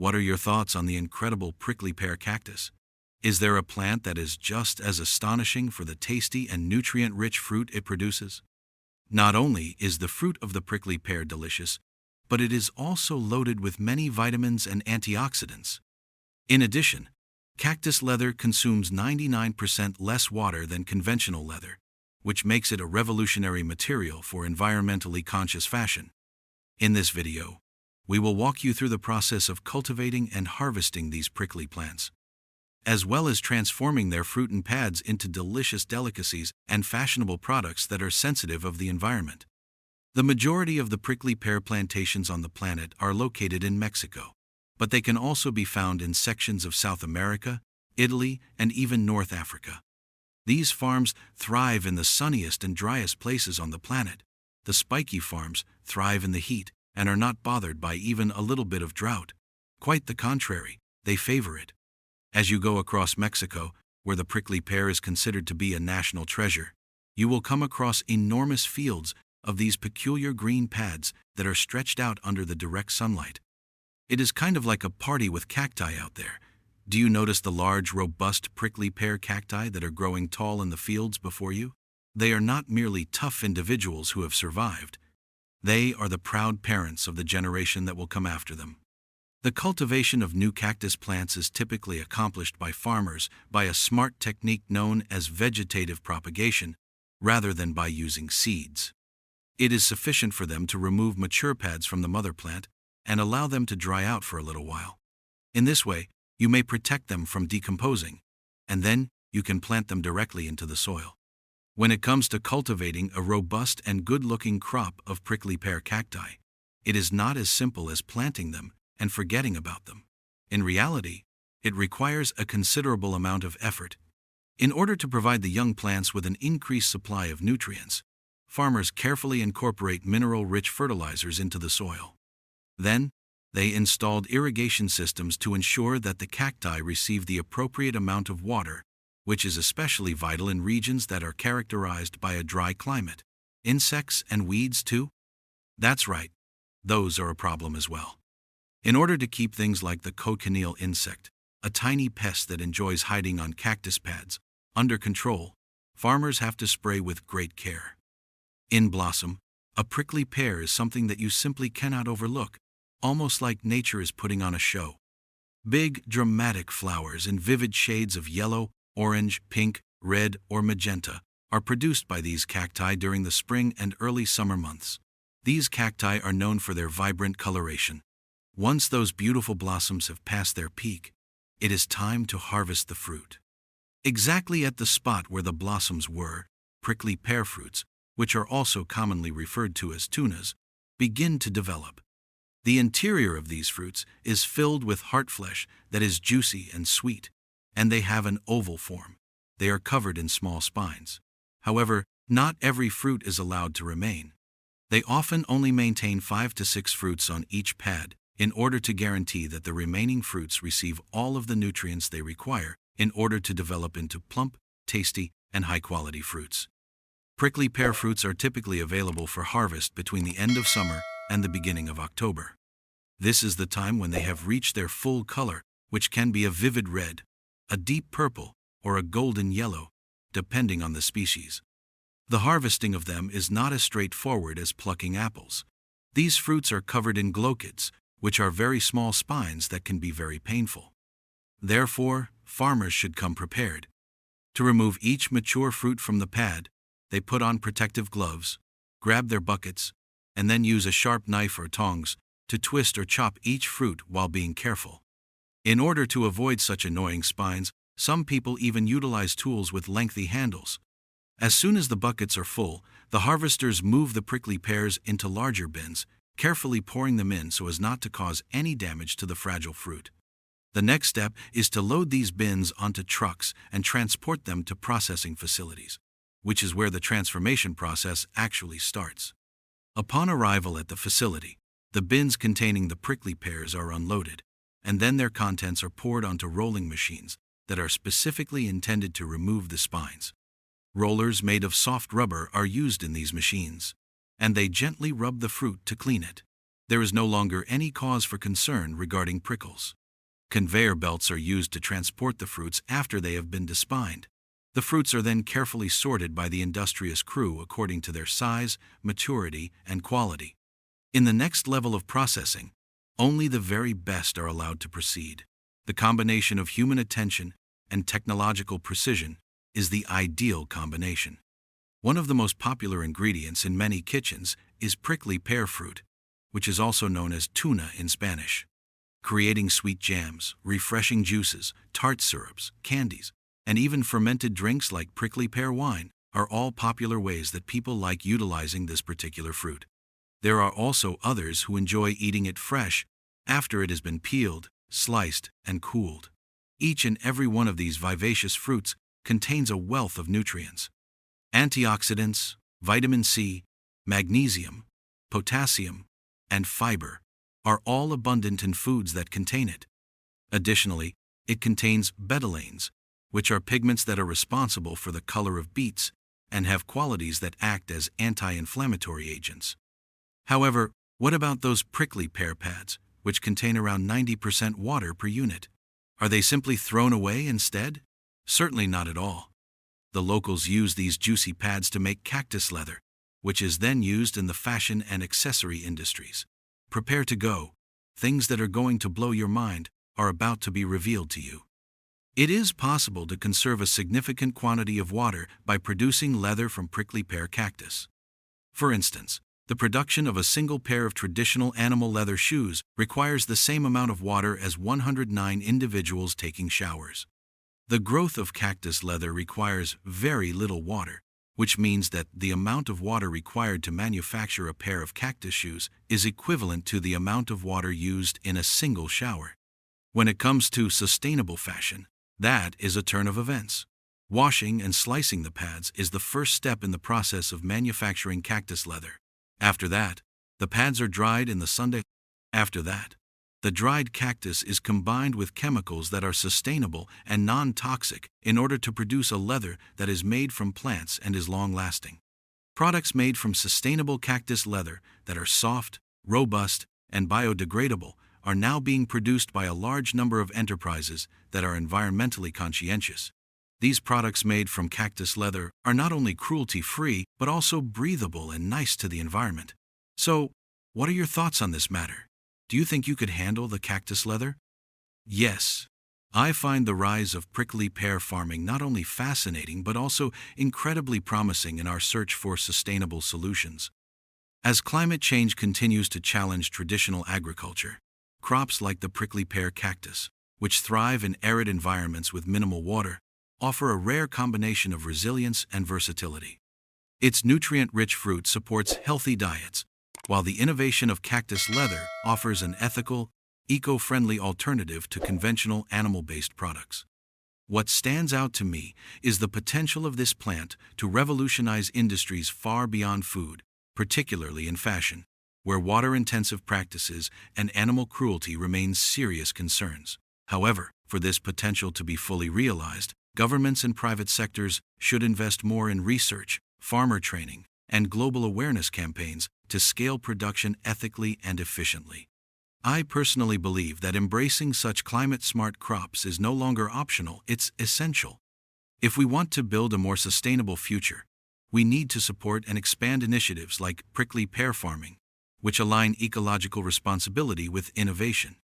What are your thoughts on the incredible prickly pear cactus? Is there a plant that is just as astonishing for the tasty and nutrient-rich fruit it produces? Not only is the fruit of the prickly pear delicious, but it is also loaded with many vitamins and antioxidants. In addition, cactus leather consumes 99% less water than conventional leather, which makes it a revolutionary material for environmentally conscious fashion. In this video, we will walk you through the process of cultivating and harvesting these prickly plants, as well as transforming their fruit and pads into delicious delicacies and fashionable products that are sensitive of the environment. The majority of the prickly pear plantations on the planet are located in Mexico, but they can also be found in sections of South America, Italy, and even North Africa. These farms thrive in the sunniest and driest places on the planet. The spiky farms thrive in the heat and are not bothered by even a little bit of drought. Quite the contrary, they favor it. As you go across Mexico, where the prickly pear is considered to be a national treasure, you will come across enormous fields of these peculiar green pads that are stretched out under the direct sunlight. It is kind of like a party with cacti out there. Do you notice the large, robust prickly pear cacti that are growing tall in the fields before you? They are not merely tough individuals who have survived. They are the proud parents of the generation that will come after them. The cultivation of new cactus plants is typically accomplished by farmers by a smart technique known as vegetative propagation, rather than by using seeds. It is sufficient for them to remove mature pads from the mother plant and allow them to dry out for a little while. In this way, you may protect them from decomposing, and then you can plant them directly into the soil. When it comes to cultivating a robust and good-looking crop of prickly pear cacti, it is not as simple as planting them and forgetting about them. In reality, it requires a considerable amount of effort. In order to provide the young plants with an increased supply of nutrients, farmers carefully incorporate mineral-rich fertilizers into the soil. Then, they installed irrigation systems to ensure that the cacti receive the appropriate amount of water, which is especially vital in regions that are characterized by a dry climate. Insects and weeds too? That's right, those are a problem as well. In order to keep things like the cochineal insect, a tiny pest that enjoys hiding on cactus pads, under control, farmers have to spray with great care. In blossom, a prickly pear is something that you simply cannot overlook, almost like nature is putting on a show. Big, dramatic flowers in vivid shades of yellow, orange, pink, red, or magenta are produced by these cacti during the spring and early summer months. These cacti are known for their vibrant coloration. Once those beautiful blossoms have passed their peak, it is time to harvest the fruit. Exactly at the spot where the blossoms were, prickly pear fruits, which are also commonly referred to as tunas, begin to develop. The interior of these fruits is filled with heart flesh that is juicy and sweet, and they have an oval form. They are covered in small spines. However, not every fruit is allowed to remain. They often only maintain 5 to 6 fruits on each pad in order to guarantee that the remaining fruits receive all of the nutrients they require in order to develop into plump, tasty, and high-quality fruits. Prickly pear fruits are typically available for harvest between the end of summer and the beginning of October. This is the time when they have reached their full color, which can be a vivid red, a deep purple, or a golden yellow, depending on the species. The harvesting of them is not as straightforward as plucking apples. These fruits are covered in glochids, which are very small spines that can be very painful. Therefore, farmers should come prepared. To remove each mature fruit from the pad, they put on protective gloves, grab their buckets, and then use a sharp knife or tongs to twist or chop each fruit while being careful. In order to avoid such annoying spines, some people even utilize tools with lengthy handles. As soon as the buckets are full, the harvesters move the prickly pears into larger bins, carefully pouring them in so as not to cause any damage to the fragile fruit. The next step is to load these bins onto trucks and transport them to processing facilities, which is where the transformation process actually starts. Upon arrival at the facility, the bins containing the prickly pears are unloaded, and then their contents are poured onto rolling machines that are specifically intended to remove the spines. Rollers made of soft rubber are used in these machines, and they gently rub the fruit to clean it. there is no longer any cause for concern regarding prickles. Conveyor belts are used to transport the fruits after they have been despined. The fruits are then carefully sorted by the industrious crew according to their size, maturity, and quality. In the next level of processing, only the very best are allowed to proceed. The combination of human attention and technological precision is the ideal combination. One of the most popular ingredients in many kitchens is prickly pear fruit, which is also known as tuna in Spanish. Creating sweet jams, refreshing juices, tart syrups, candies, and even fermented drinks like prickly pear wine are all popular ways that people like utilizing this particular fruit. There are also others who enjoy eating it fresh after it has been peeled, sliced, and cooled. Each and every one of these vivacious fruits contains a wealth of nutrients. Antioxidants, vitamin C, magnesium, potassium, and fiber are all abundant in foods that contain it. Additionally, it contains betalains, which are pigments that are responsible for the color of beets and have qualities that act as anti-inflammatory agents. However, what about those prickly pear pads, which contain around 90% water per unit? Are they simply thrown away instead? Certainly not at all. The locals use these juicy pads to make cactus leather, which is then used in the fashion and accessory industries. Prepare to go. Things that are going to blow your mind are about to be revealed to you. It is possible to conserve a significant quantity of water by producing leather from prickly pear cactus. For instance, the production of a single pair of traditional animal leather shoes requires the same amount of water as 109 individuals taking showers. The growth of cactus leather requires very little water, which means that the amount of water required to manufacture a pair of cactus shoes is equivalent to the amount of water used in a single shower. When it comes to sustainable fashion, that is a turn of events. Washing and slicing the pads is the first step in the process of manufacturing cactus leather. After that, the pads are dried in the sun. After that, the dried cactus is combined with chemicals that are sustainable and non-toxic in order to produce a leather that is made from plants and is long-lasting. Products made from sustainable cactus leather that are soft, robust, and biodegradable are now being produced by a large number of enterprises that are environmentally conscientious. These products made from cactus leather are not only cruelty-free, but also breathable and nice to the environment. So, what are your thoughts on this matter? Do you think you could handle the cactus leather? Yes. I find the rise of prickly pear farming not only fascinating but also incredibly promising in our search for sustainable solutions. As climate change continues to challenge traditional agriculture, crops like the prickly pear cactus, which thrive in arid environments with minimal water, offer a rare combination of resilience and versatility. Its nutrient-rich fruit supports healthy diets, while the innovation of cactus leather offers an ethical, eco-friendly alternative to conventional animal-based products. What stands out to me is the potential of this plant to revolutionize industries far beyond food, particularly in fashion, where water-intensive practices and animal cruelty remain serious concerns. However, for this potential to be fully realized, governments and private sectors should invest more in research, farmer training, and global awareness campaigns to scale production ethically and efficiently. I personally believe that embracing such climate-smart crops is no longer optional, it's essential. If we want to build a more sustainable future, we need to support and expand initiatives like prickly pear farming, which align ecological responsibility with innovation.